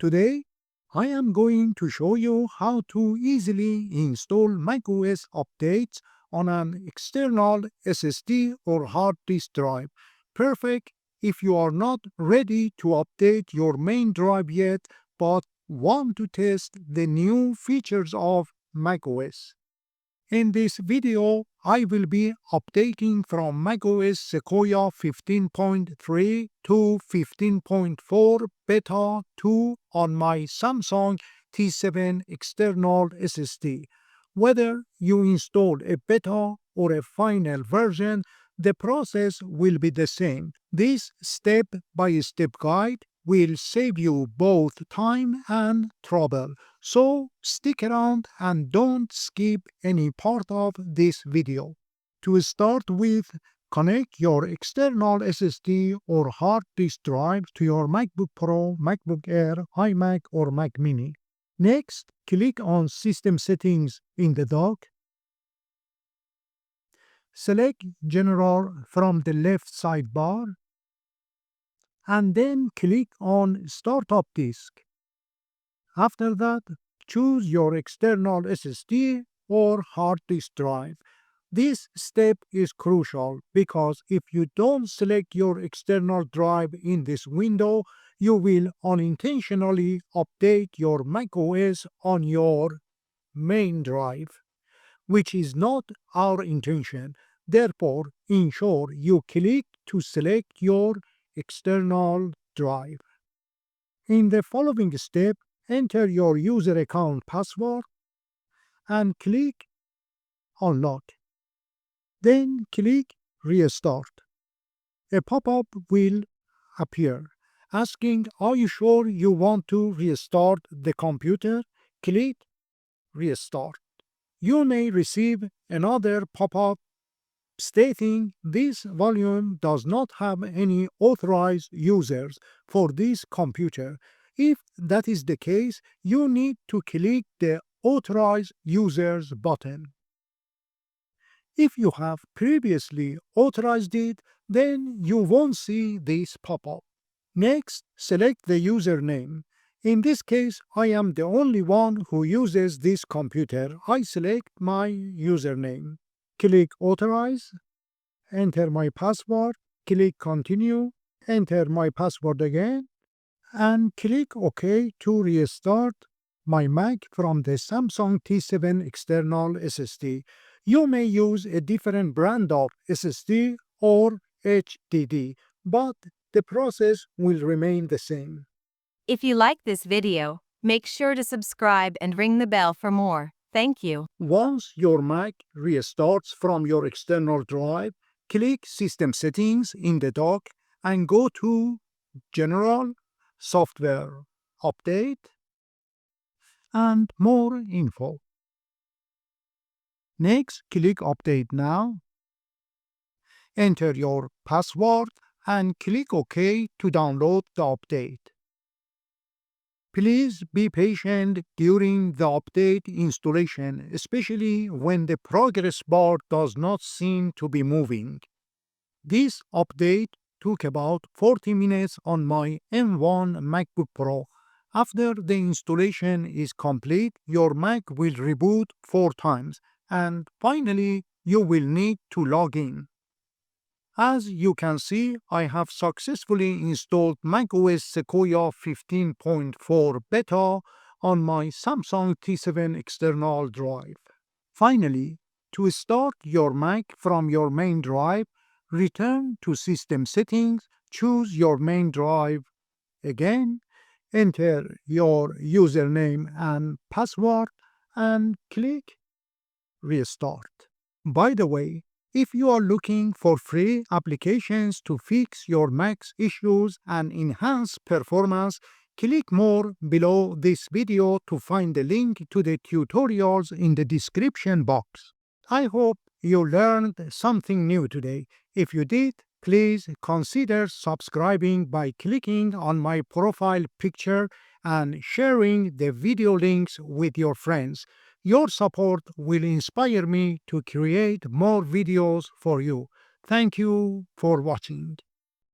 Today, I am going to show you how to easily install macOS updates on an external SSD or hard disk drive. Perfect if you are not ready to update your main drive yet but want to test the new features of macOS. In this video, I will be updating from macOS Sequoia 15.3 to 15.4 Beta 2 on my Samsung T7 external SSD. Whether you install a beta or a final version, the process will be the same. This step-by-step guide will save you both time and trouble. So stick around and don't skip any part of this video. To start with, connect your external SSD or hard disk drive to your MacBook Pro, MacBook Air, iMac or Mac Mini. Next, click on System Settings in the dock. Select General from the left sidebar and then click on Startup Disk. After that, choose your external SSD or hard disk drive. This step is crucial because if you don't select your external drive in this window, you will unintentionally update your macOS on your main drive, which is not our intention. Therefore, ensure you click to select your external drive. In the following step, enter your user account password and click Unlock. Then click Restart. A pop-up will appear asking, "Are you sure you want to restart the computer?" Click Restart. You may receive another pop-up stating this volume does not have any authorized users for this computer. If that is the case, you need to click the Authorize Users button. If you have previously authorized it, then you won't see this pop-up. Next, select the username. In this case, I am the only one who uses this computer. I select my username. Click Authorize, enter my password, click Continue, enter my password again, and click OK to restart my Mac from the Samsung T7 external SSD. You may use a different brand of SSD or HDD, but the process will remain the same. If you like this video, make sure to subscribe and ring the bell for more. Thank you. Once your Mac restarts from your external drive, click System Settings in the dock and go to General, Software, Update, and More Info. Next, click Update Now. Enter your password and click OK to download the update. Please be patient during the update installation, especially when the progress bar does not seem to be moving. This update took about 40 minutes on my M1 MacBook Pro. After the installation is complete, your Mac will reboot 4 times, and finally, you will need to log in. As you can see, I have successfully installed macOS Sequoia 15.4 Beta on my Samsung T7 external drive. Finally, to start your Mac from your main drive, return to System Settings, choose your main drive again, enter your username and password, and click Restart. By the way, if you are looking for free applications to fix your Mac's issues and enhance performance, click more below this video to find the link to the tutorials in the description box. I hope you learned something new today. If you did, please consider subscribing by clicking on my profile picture and sharing the video links with your friends. Your support will inspire me to create more videos for you. Thank you for watching.